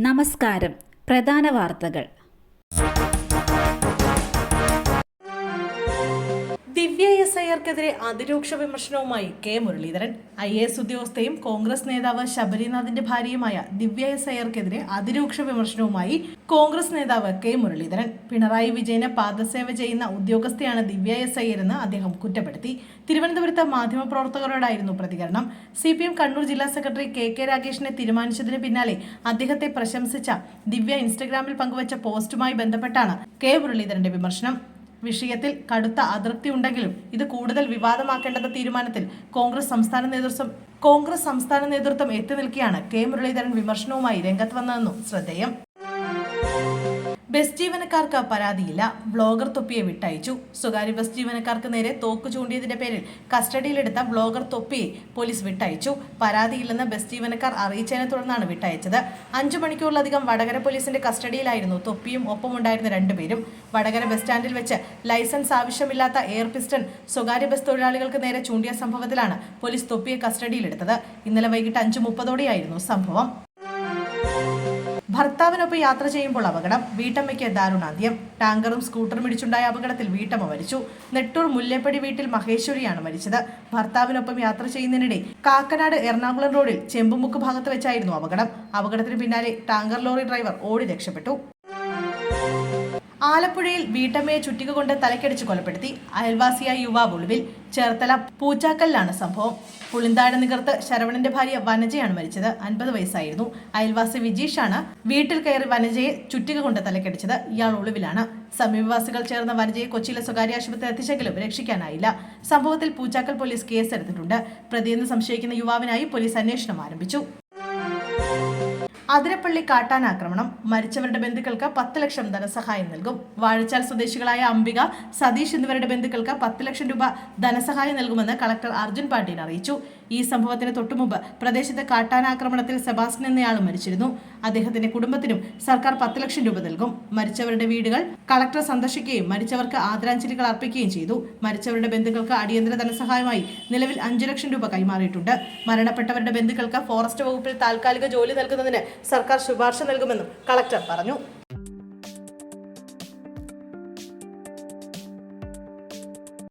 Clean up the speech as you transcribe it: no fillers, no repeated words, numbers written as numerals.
നമസ്കാരം. പ്രധാന വാർത്തകൾ. ദിവ്യ SIRക്കെതിരെ അതിരൂക്ഷ വിമർശനവുമായി കെ മുരളീധരൻ. IAS ഉദ്യോഗസ്ഥയും കോൺഗ്രസ് നേതാവ് ശബരിനാഥിന്റെ ഭാര്യയുമായ ദിവ്യ SIRക്കെതിരെ അതിരൂക്ഷ വിമർശനവുമായി കോൺഗ്രസ് നേതാവ് കെ മുരളീധരൻ. പിണറായി വിജയന് പാദസേവ ചെയ്യുന്ന ഉദ്യോഗസ്ഥയാണ് ദിവ്യ SIR എന്ന് അദ്ദേഹം കുറ്റപ്പെടുത്തി. തിരുവനന്തപുരത്ത് മാധ്യമപ്രവർത്തകരോടായിരുന്നു പ്രതികരണം. CPM കണ്ണൂർ ജില്ലാ സെക്രട്ടറി KK രാഗേഷിനെ തീരുമാനിച്ചതിന് പിന്നാലെ അദ്ദേഹത്തെ പ്രശംസിച്ച ദിവ്യ ഇൻസ്റ്റഗ്രാമിൽ പങ്കുവച്ച പോസ്റ്റുമായി ബന്ധപ്പെട്ടാണ് കെ മുരളീധരന്റെ വിമർശനം. വിഷയത്തിൽ കടുത്ത അതൃപ്തി ഉണ്ടെങ്കിലും ഇത് കൂടുതൽ വിവാദമാക്കേണ്ടെന്ന തീരുമാനത്തിൽ കോൺഗ്രസ് സംസ്ഥാന നേതൃത്വം എത്തി നിൽക്കെയാണ് കെ മുരളീധരൻ വിമർശനവുമായി രംഗത്ത് വന്നതെന്നും ശ്രദ്ധേയം. ബസ് ജീവനക്കാർക്ക് പരാതിയില്ല. വ്ളോഗർ തൊപ്പിയെ വിട്ടയച്ചു. സ്വകാര്യ ബസ് ജീവനക്കാർക്ക് നേരെ തോക്ക് ചൂണ്ടിയതിന്റെ പേരിൽ കസ്റ്റഡിയിലെടുത്ത വ്ളോഗർ തൊപ്പിയെ പോലീസ് വിട്ടയച്ചു. പരാതിയില്ലെന്ന് ബസ് ജീവനക്കാർ അറിയിച്ചതിനെ തുടർന്നാണ് വിട്ടയച്ചത്. 5 മണിക്കൂറിലധികം വടകര പോലീസിന്റെ കസ്റ്റഡിയിലായിരുന്നു തൊപ്പിയും ഒപ്പമുണ്ടായിരുന്ന 2 പേരും. വടകര ബസ് സ്റ്റാൻഡിൽ വെച്ച് ലൈസൻസ് ആവശ്യമില്ലാത്ത എയർ പിസ്റ്റൺ സ്വകാര്യ ബസ് തൊഴിലാളികൾക്ക് നേരെ ചൂണ്ടിയ സംഭവത്തിലാണ് പോലീസ് തൊപ്പിയെ കസ്റ്റഡിയിലെടുത്തത്. ഇന്നലെ വൈകിട്ട് 5:30 സംഭവം. ഭർത്താവിനൊപ്പം യാത്ര ചെയ്യുമ്പോൾ അപകടം. വീട്ടമ്മയ്ക്ക് ദാരുണാന്ത്യം. ടാങ്കറും സ്കൂട്ടറും ഇടിച്ചുണ്ടായ അപകടത്തിൽ വീട്ടമ്മ മരിച്ചു. നെട്ടൂർ മുല്ലേപ്പടി വീട്ടിൽ മഹേശ്വരിയാണ് മരിച്ചത്. ഭർത്താവിനൊപ്പം യാത്ര ചെയ്യുന്നതിനിടെ കാക്കനാട് എറണാകുളം റോഡിൽ ചെമ്പുമുക്ക് ഭാഗത്ത് വെച്ചായിരുന്നു അപകടം. അപകടത്തിന് പിന്നാലെ ടാങ്കർ ലോറി ഡ്രൈവർ ഓടി രക്ഷപ്പെട്ടു. ആലപ്പുഴയിൽ വീട്ടമ്മയെ ചുറ്റിക കൊണ്ട് തലക്കടിച്ച് കൊലപ്പെടുത്തി. അയൽവാസിയായ യുവാവ് ഒളിവിൽ. ചേർത്തല പൂച്ചാക്കലിലാണ് സംഭവം. പുളിന്താട് നികർത്ത് ശരവണന്റെ ഭാര്യ വനജയാണ് മരിച്ചത്. 50 വയസ്സായിരുന്നു. അയൽവാസി വിജീഷാണ് വീട്ടിൽ കയറി വനജയെ ചുറ്റിക കൊണ്ട് തലക്കടിച്ചത്. ഇയാൾ ഒളിവിലാണ്. സമീപവാസികൾ ചേർന്ന വനജയെ കൊച്ചിയിലെ സ്വകാര്യ ആശുപത്രി എത്തിച്ചെങ്കിലും രക്ഷിക്കാനായില്ല. സംഭവത്തിൽ പൂച്ചാക്കൽ പോലീസ് കേസെടുത്തിട്ടുണ്ട്. പ്രതിയെന്ന് സംശയിക്കുന്ന യുവാവിനായി പോലീസ് അന്വേഷണം ആരംഭിച്ചു. അതിരപ്പള്ളി കാട്ടാനാക്രമണം. മരിച്ചവരുടെ ബന്ധുക്കൾക്ക് 10 ലക്ഷം ധനസഹായം നൽകും. വാഴച്ചാൽ സ്വദേശികളായ അംബിക, സതീഷ് എന്നിവരുടെ ബന്ധുക്കൾക്ക് 10 ലക്ഷം രൂപ ധനസഹായം നൽകുമെന്ന് കളക്ടർ അർജുൻ പാണ്ഡ്യൻ അറിയിച്ചു. ഈ സംഭവത്തിന് തൊട്ടുമുമ്പ് പ്രദേശത്തെ കാട്ടാനാക്രമണത്തിൽ സെബാസ്റ്റ്യൻ എന്നയാളും മരിച്ചിരുന്നു. അദ്ദേഹത്തിന്റെ കുടുംബത്തിനും സർക്കാർ 10 ലക്ഷം രൂപ നൽകും. മരിച്ചവരുടെ വീടുകൾ കളക്ടർ സന്ദർശിക്കുകയും മരിച്ചവർക്ക് ആദരാഞ്ജലികൾ അർപ്പിക്കുകയും ചെയ്തു. മരിച്ചവരുടെ ബന്ധുക്കൾക്ക് അടിയന്തര ധനസഹായമായി നിലവിൽ 5 ലക്ഷം രൂപ കൈമാറിയിട്ടുണ്ട്. മരണപ്പെട്ടവരുടെ ബന്ധുക്കൾക്ക് ഫോറസ്റ്റ് വകുപ്പിൽ താൽക്കാലിക ജോലി നൽകുന്നതിന് സർക്കാർ ശുപാർശ നൽകുമെന്നും കളക്ടർ പറഞ്ഞു.